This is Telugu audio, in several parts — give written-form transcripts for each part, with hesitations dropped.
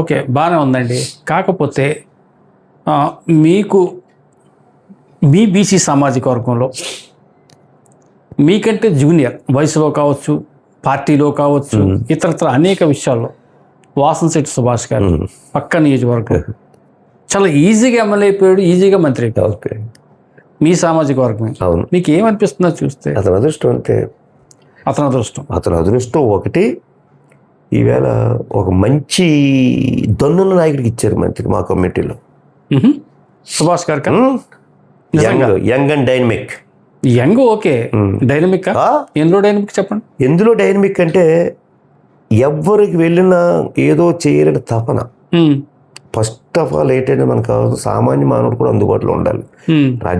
ఓకే, బాగానే ఉందండి. కాకపోతే మీకు మీ బీసీ సామాజిక వర్గంలో మీకంటే జూనియర్ వయసులో కావచ్చు, పార్టీలో కావచ్చు, ఇతరత్ర అనేక విషయాల్లో వాసంశెట్టి సుభాష్ గారు పక్క నియోజకవర్గం చాలా ఈజీగా ఎమ్మెల్యే అయిపోయాడు, ఈజీగా మంత్రి అయిపోయాడు. ఓకే, మీ సామాజిక వర్గం. అవును. మీకు ఏమనిపిస్తుందో చూస్తే? అతని అదృష్టం అంతే. అతని అదృష్టం ఒకటి. ఈవేళ ఒక మంచి దన్నుల నాయకుడికి ఇచ్చారు మంత్రి మా కమ్యూనిటీలో. సుభాష్ గారు young and dynamic. Young okay, dynamic. ఎందులో డైనమిక్ చెప్పండి. ఎందులో డైనమిక్ అంటే ఎవరికి వెళ్ళినా ఏదో చేయాలని తపన. ఫస్ట్ ఆఫ్ ఆల్ ఏంటంటే మనకు సామాన్య మానవుడు కూడా అందుబాటులో ఉండాలి.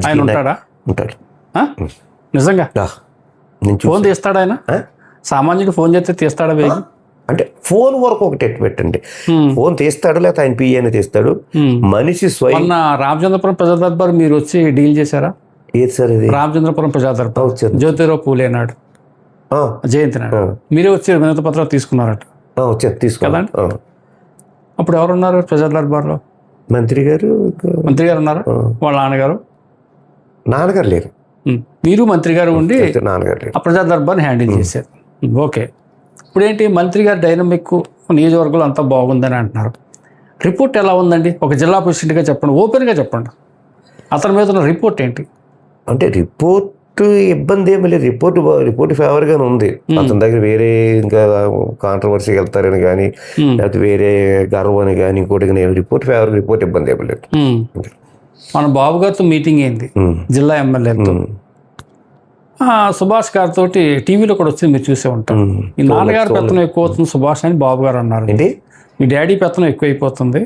ఆయన ఉంటాడు నిజంగా. ఫోన్ తీస్తాడు ఆయన? సామాన్యుడు ఫోన్ చేస్తే తీస్తాడా వేగి? అంటే ఫోన్ వరకు ఒకటి పెట్టండి, ఫోన్ తీస్తాడు లేకపోతే ఆయన పిఏని తీస్తాడు. మనిషి స్వయం. రామచంద్రపురం ప్రజా దర్బార్ మీరు వచ్చి డీల్ చేశారా? ఏది సార్ ఇది? రామచంద్రపురం ప్రజా దర్బార్ జ్యోతిరావు పూలే నాడు జయంతి నాడు మీరే వచ్చి వినతి పత్రాలు తీసుకున్నారట. తీసుకున్నాను. అప్పుడు ఎవరున్నారు ప్రజా దర్బార్లో? మంత్రి గారు ఉన్నారు. వాళ్ళ నాన్నగారు లేరు. మీరు మంత్రి గారు ఉండి నాన్నగారు ఆ ప్రజా దర్బార్ని హ్యాండిల్ చేశారు. ఓకే, ఇప్పుడేంటి మంత్రి గారు డైనమిక్ నియోజకవర్గంలో అంతా బాగుందని అంటున్నారు. రిపోర్ట్ ఎలా ఉందండి? ఒక జిల్లా ప్రెసిడెంట్గా చెప్పండి, ఓపెన్గా చెప్పండి. అతని మీద ఉన్న రిపోర్ట్ ఏంటి? అంటే రిపోర్ట్ ఇబ్బంది ఏమి లేదు. రిపోర్ట్ ఫేవర్గానే ఉంది. అతని దగ్గర వేరే ఇంకా కాంట్రవర్సీకి వెళ్తారని కానీ లేకపోతే వేరే గర్వం అని కానీ ఇంకోటి కానీ రిపోర్ట్ ఇబ్బంది ఏమి లేదు. మన బాబు గారితో మీటింగ్ అయింది జిల్లా ఎమ్మెల్యేతో. సుభాష్ గారితో టీవీలో కూడా వచ్చింది, మీరు చూసే ఉంటారు. ఈ నాన్నగారి పెత్తనం ఎక్కువ అవుతుంది సుభాష్ అని బాబు గారు అన్నారు. మీ డాడీ పెత్తనం ఎక్కువ అయిపోతుంది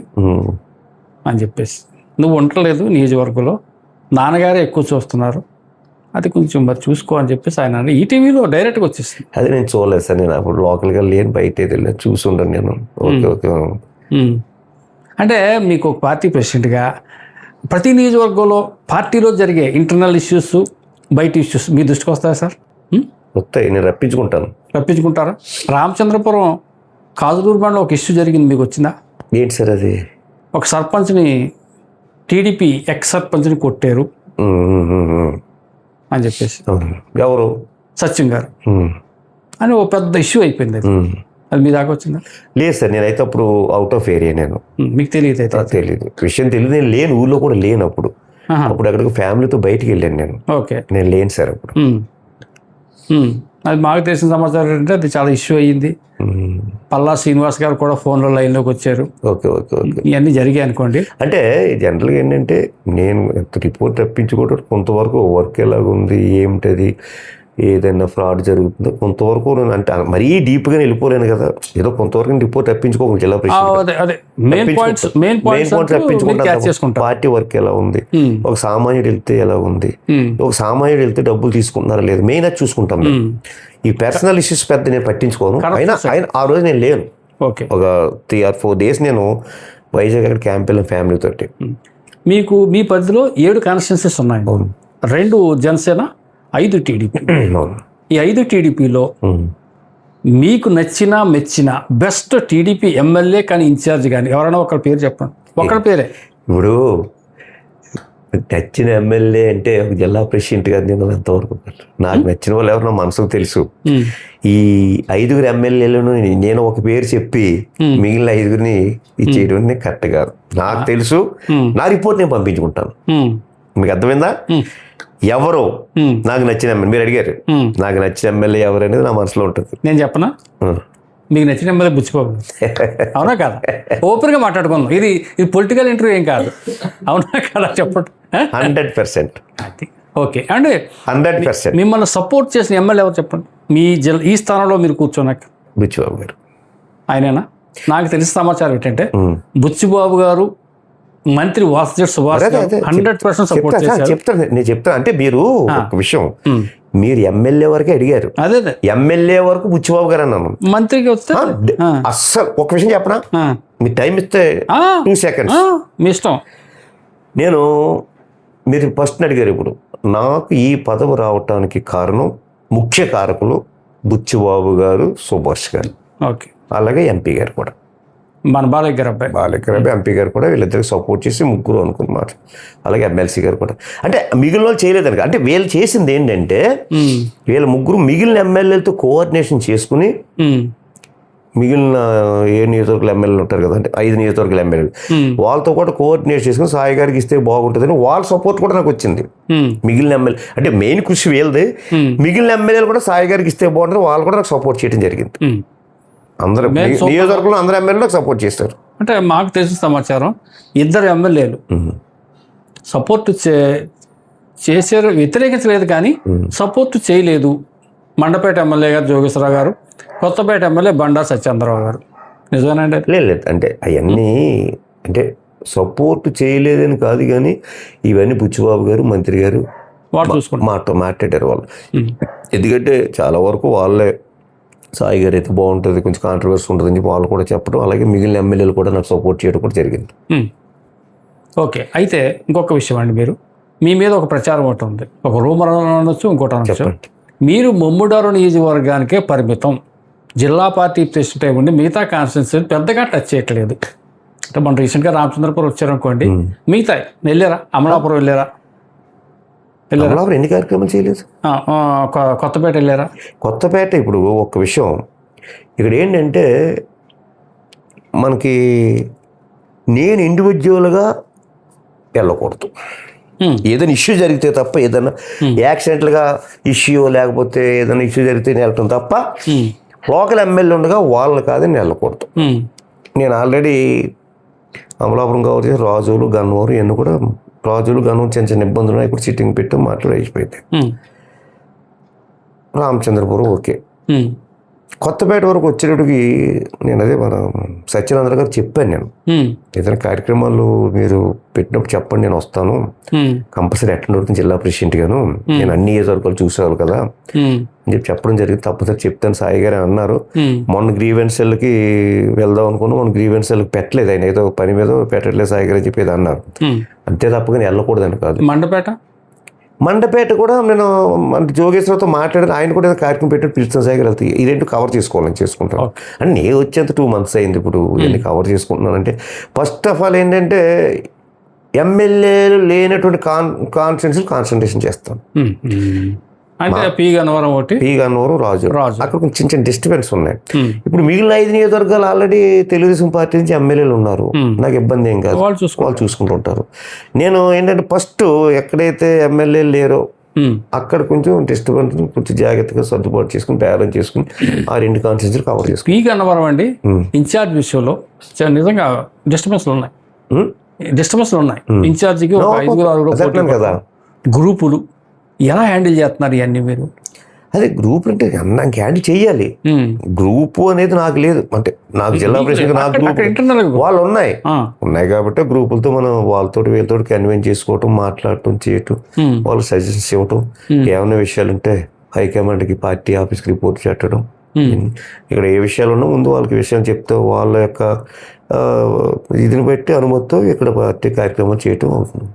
అని చెప్పేసి, నువ్వు ఉండలేదు నియోజకవర్గంలో, నాన్నగారే ఎక్కువ చూస్తున్నారు, అది కొంచెం మరి చూసుకో అని చెప్పేసి ఆయన ఈ టీవీలో డైరెక్ట్గా వచ్చేసింది. అది నేను చూడలేదు సార్, నేను అప్పుడు లోకల్గా లేని, బయట వెళ్ళి చూసి ఉండను నేను. Okay okay. అంటే మీకు ఒక పార్టీ ప్రెసిడెంట్గా ప్రతి నియోజకవర్గంలో పార్టీలో జరిగే ఇంటర్నల్ ఇష్యూస్, బయట ఇష్యూస్ మీ దృష్టికి వస్తాయా సార్? వస్తాయి, నేను రప్పించుకుంటారా? రామచంద్రపురం కాజులూరు బండ్లో ఒక ఇష్యూ జరిగింది, మీకు వచ్చిందా? ఏంటి సార్ అది? ఒక సర్పంచ్ని, టీడీపీ ఎక్స్ సర్పంచ్ని కొట్టారు అని చెప్పేసి. ఎవరు? సత్యం గారు అని ఓ పెద్ద ఇష్యూ అయిపోయింది. అది మీ దాకా వచ్చిందా? లేదు సార్, నేనైతే అప్పుడు అవుట్ ఆఫ్ ఏరియా. నేను మీకు తెలియదు? తెలియదు, విషయం తెలియదు. నేను లేను, ఊళ్ళో కూడా లేను అప్పుడు. అక్కడికి ఫ్యామిలీతో బయటికి వెళ్ళాను నేను. ఓకే, నేను లేను సార్ అప్పుడు. అది మాకు తెలిసిన సమాచారం ఏంటంటే అది చాలా ఇష్యూ అయ్యింది. పల్లా శ్రీనివాస్ గారు కూడా ఫోన్లో లైన్లోకి వచ్చారు. Okay okay okay. ఇవన్నీ జరిగాయి అనుకోండి. అంటే జనరల్గా ఏంటంటే నేను రిపోర్ట్ రప్పించుకోవడం కొంతవరకు వర్క్ ఎలాగుంది, ఏమిటది, ఏదైనా ఫ్రాడ్ జరుగుతుందో కొంతవరకు నేను అంటే మరీ డీప్గా వెళ్ళిపోలేను కదా. ఏదో కొంతవరకు రిపోర్ట్ రప్పించుకోవాలి. జిల్లా రప్పించుకుంటాను. పార్టీ వర్క్ ఎలా ఉంది, ఒక సామాన్యుడు వెళ్తే ఎలా ఉంది, ఒక సామాన్యుడు వెళ్తే డబ్బులు తీసుకుంటున్నారా లేదు, మెయిన్ అది చూసుకుంటాం. ఈ పర్సనల్ ఇష్యూస్ పెద్ద నేను పట్టించుకోను. అయినా ఆ రోజు నేను లేను. ఓకే, ఒక 3 or 4 days నేను వైజాగ్ అక్కడ క్యాంప్ వెళ్ళిన ఫ్యామిలీ తోటి. మీకు మీ పరిధిలో 7 కాన్స్టిట్యున్సీస్ ఉన్నాయి. 2 జనసేన, 5 టీడీపీ. ఈ 5 టీడీపీలో మీకు నచ్చిన మెచ్చిన బెస్ట్ టీడీపీ ఎమ్మెల్యే కానీ ఇన్ఛార్జ్ కానీ ఎవరైనా ఒకరి పేరు చెప్పండి. ఒకరి పేరే. ఇప్పుడు నచ్చిన ఎమ్మెల్యే అంటే ఒక జిల్లా ప్రెసిడెంట్ గారు నేను ఎంతవరకు నాకు నచ్చిన వాళ్ళు ఎవరు నా మనసుకు తెలుసు. ఈ 5 ఎమ్మెల్యేలను నేను ఒక పేరు చెప్పి మిగిలిన 5 ఇచ్చేయడం కరెక్ట్ కాదు. నాకు తెలుసు, నా రిపోర్ట్ నేను పంపించుకుంటాను. మీకు అర్థమైందా? ఎవరు నాకు నచ్చిన ఎమ్మెల్యే మీరు అడిగారు, నాకు నచ్చిన ఎమ్మెల్యే ఎవరు అనేది నా మనసులో ఉంటుంది. నేను చెప్పనా? మీకు నచ్చిన ఎమ్మెల్యే బుచ్చిబాబు. అవునా కదా? ఓపెన్గా మాట్లాడుకుందాం. ఇది పొలిటికల్ ఇంటర్వ్యూ ఏం కాదు. అవునా కదా? చెప్పండి. 100%. ఓకే అండి, 100%. మిమ్మల్ని సపోర్ట్ చేసిన ఎమ్మెల్యే ఎవరు చెప్పండి? మీ ఈ స్థానంలో మీరు కూర్చోనాక. బుచ్చిబాబు గారు. ఆయనేనా? నాకు తెలిసిన సమాచారం ఏంటంటే బుచ్చిబాబు గారు మంత్రి వాసంశెట్టి సుభాష్ 100% సపోర్ట్ చేశారు. నేను చెప్తాను. అంటే మీరు ఒక విషయం, మీరు ఎమ్మెల్యే వరకే అడిగారు. అదే ఎమ్మెల్యే వరకు బుచ్చిబాబు గారు అన్నాను. మంత్రికి వస్తే అస్సలు ఒక విషయం చెప్పనా, మీ టైం ఇస్తే 2 seconds మీ ఇష్టం. మీరు ఫస్ట్ అడిగారు. ఇప్పుడు నాకు ఈ పదవి రావటానికి కారణం, ముఖ్య కారకులు బుచ్చిబాబు గారు, సుభాష్ గారు, ఓకే, అలాగే ఎంపీ గారు కూడా. మన బాలయ్య గారు అబ్బాయి. బాలయ్య గారు ఎంపీ గారు కూడా వీళ్ళిద్దరికి సపోర్ట్ చేసి ముగ్గురు అనుకున్నమాట. అలాగే ఎమ్మెల్సీ గారు కూడా. అంటే మిగిలిన వాళ్ళు చేయలేదని, అంటే వీళ్ళు చేసింది ఏంటంటే వీళ్ళ ముగ్గురు మిగిలిన ఎమ్మెల్యేలతో కోఆర్డినేషన్ చేసుకుని మిగిలిన 7 నియోజకవర్గాల ఎమ్మెల్యేలు ఉంటారు కదా, అంటే 5 నియోజకవర్గాల ఎమ్మెల్యేలు వాళ్ళతో కూడా కోఆర్డినేట్ చేసుకుని సాయి గారికి ఇస్తే బాగుంటుందని వాళ్ళ సపోర్ట్ కూడా నాకు వచ్చింది. మిగిలిన ఎమ్మెల్యే అంటే మెయిన్ కృషి వీళ్ళది, మిగిలిన ఎమ్మెల్యేలు కూడా సాయి గారికి ఇస్తే బాగుంటుంది వాళ్ళు కూడా నాకు సపోర్ట్ చేయడం జరిగింది. అందరూ నియోజకవర్గంలో అందరు ఎమ్మెల్యేలు నాకు సపోర్ట్ చేస్తారు. అంటే మాకు తెలిసిన సమాచారం 2 ఎమ్మెల్యేలు సపోర్ట్ చేశారు, వ్యతిరేకించలేదు కానీ సపోర్ట్ చేయలేదు. మండపేట ఎమ్మెల్యే గారు జోగేశ్వరరావు గారు, కొత్తపేట ఎమ్మెల్యే బండా సత్యేంద్రరావు గారు. నిజమేనండి? లేదు, అంటే అవన్నీ అంటే సపోర్ట్ చేయలేదని కాదు కానీ ఇవన్నీ బుచ్చిబాబు గారు మంత్రి గారు మాట్లాడారు వాళ్ళు. ఎందుకంటే చాలా వరకు వాళ్ళే సాయి గారు అయితే బాగుంటుంది, కొంచెం కాంట్రవర్సీ ఉంటుందని చెప్పి వాళ్ళు కూడా చెప్పడం, అలాగే మిగిలిన ఎమ్మెల్యేలు కూడా నాకు సపోర్ట్ చేయడం కూడా జరిగింది. ఓకే, అయితే ఇంకొక విషయం అండి, మీరు మీ మీద ఒక ప్రచారం ఒకటి ఉంది, ఒక రూమర్ అనొచ్చు, ఇంకోటి అనొచ్చు. మీరు ముమ్మిడారు నియోజకవర్గానికే పరిమితం, జిల్లా పార్టీ ప్రెసిడెంట్ ఉండి మిగతా కాన్స్టిట్యున్సీ పెద్దగా టచ్ చేయట్లేదు. అంటే మనం రీసెంట్గా రామచంద్రపురం వచ్చారనుకోండి, మిగతా వెళ్ళారా? అమలాపురం వెళ్ళారా? ఎన్ని కార్యక్రమాలు చేయలేదు. కొత్తపేట వెళ్ళారా? కొత్తపేట ఇప్పుడు ఒక విషయం ఇక్కడ ఏంటంటే మనకి నేను ఇండివిజువల్గా వెళ్ళకూడదు. ఏదైనా ఇష్యూ జరిగితే తప్ప, ఏదైనా యాక్సిడెంట్లుగా ఇష్యూ లేకపోతే ఏదైనా ఇష్యూ జరిగితే వెళ్ళటం తప్ప, లోకల్ ఎమ్మెల్యే ఉండగా వాళ్ళు కాదని వెళ్ళకూడదు. నేను ఆల్రెడీ అమలాపురం కావచ్చు, రాజులు గన్నవరం ఇవన్నీ కూడా, రాజులు గన్నవరం చిన్న చిన్న ఇబ్బందులు ఉన్నాయి, ఇప్పుడు సిట్టింగ్ పెట్టి మాట్లాడి అయిపోయింది. రామచంద్రపురం ఓకే. కొత్తపేట వరకు వచ్చేటప్పటికి నేను అదే మన సత్యనారాయణ గారు చెప్పాను, నేను ఏదైనా కార్యక్రమాలు మీరు పెట్టినప్పుడు చెప్పండి, నేను వస్తాను, కంపల్సరీ అటెండ్ అవుతుంది జిల్లా ప్రెసిడెంట్ గాను, నేను అన్ని నియోజకవర్గాలు చూసేవాళ్ళు కదా అని చెప్పి చెప్పడం జరిగింది. తప్పనిసరి చెప్తాను సాయి గారు అన్నారు. మొన్న గ్రీవెన్సెల్కి వెళ్దాం అనుకున్నా, మొన్న గ్రీవెన్సెల్కి పెట్టలేదు, ఆయన ఏదో పని మీద పెట్టట్లేదు సాయి గారు అని చెప్పేది అన్నారు. అంతే తప్ప కానీ వెళ్ళకూడదని కాదు. మండపేట కూడా నేను జోగేశ్వరతో మాట్లాడాను, ఆయన కూడా కార్యక్రమం పెట్టి పిలుస్తాను సాయి గారు వెళ్తే ఈ రెండు కవర్ చేసుకోవాలని చేసుకుంటాను. అంటే నేను వచ్చేంత 2 months అయింది, ఇప్పుడు ఎన్ని కవర్ చేసుకుంటున్నాను అంటే, ఫస్ట్ ఆఫ్ ఆల్ ఏంటంటే ఎమ్మెల్యేలు లేనటువంటి కాన్స్టిట్యున్సీలు కాన్సన్ట్రేషన్ చేస్తాను. పీ గన్నవరం రాజు అక్కడ కొంచెం చిన్న చిన్న డిస్టర్బెన్స్ ఉన్నాయి. ఇప్పుడు మిగిలిన 5 నియోజకవర్గాలు ఆల్రెడీ తెలుగుదేశం పార్టీ నుంచి ఎమ్మెల్యేలు ఉన్నారు, నాకు ఇబ్బంది ఏం కాదు, వాళ్ళు చూసుకుంటూ ఉంటారు. నేను ఏంటంటే ఫస్ట్ ఎక్కడైతే ఎమ్మెల్యేలు లేరో అక్కడ కొంచెం డిస్టర్బెన్స్ కొంచెం జాగ్రత్తగా సర్దుబాటు చేసుకుని బ్యాలెన్స్ చేసుకుని ఆ 2 కాన్స్టిట్యున్సీలు కవర్ చేసుకుని. పీ గన్నవరం అండి ఇన్ఛార్జ్ విషయంలో నిజంగా డిస్టర్బెన్స్లు ఉన్నాయి. ఇన్ఛార్జికి 5-6 కదా గ్రూపులు ఎలా హ్యాండిల్ చేస్తున్నారు ఇవన్నీ మీరు? అదే గ్రూప్ అంటే నాకు హ్యాండిల్ చేయాలి. గ్రూపు అనేది నాకు లేదు, అంటే నాకు జిల్లా ప్రెసిడెంట్ నాకు గ్రూప్ వాళ్ళు ఉన్నాయి కాబట్టి గ్రూపులతో మనం వాళ్ళతో వీళ్ళతో కన్విన్స్ చేసుకోవటం, మాట్లాడటం, చేయటం, వాళ్ళకి సజెషన్స్ ఇవ్వటం, ఏమైనా విషయాలు ఉంటే హైకమాండ్కి పార్టీ ఆఫీస్కి రిపోర్ట్ పెట్టడం, ఇక్కడ ఏ విషయాలు ఉన్నా ముందు వాళ్ళకి విషయాలు చెప్తే వాళ్ళ యొక్క ఇదిని బట్టి అనుమతితో ఇక్కడ పార్టీ కార్యక్రమాలు చేయటం అవుతుంది.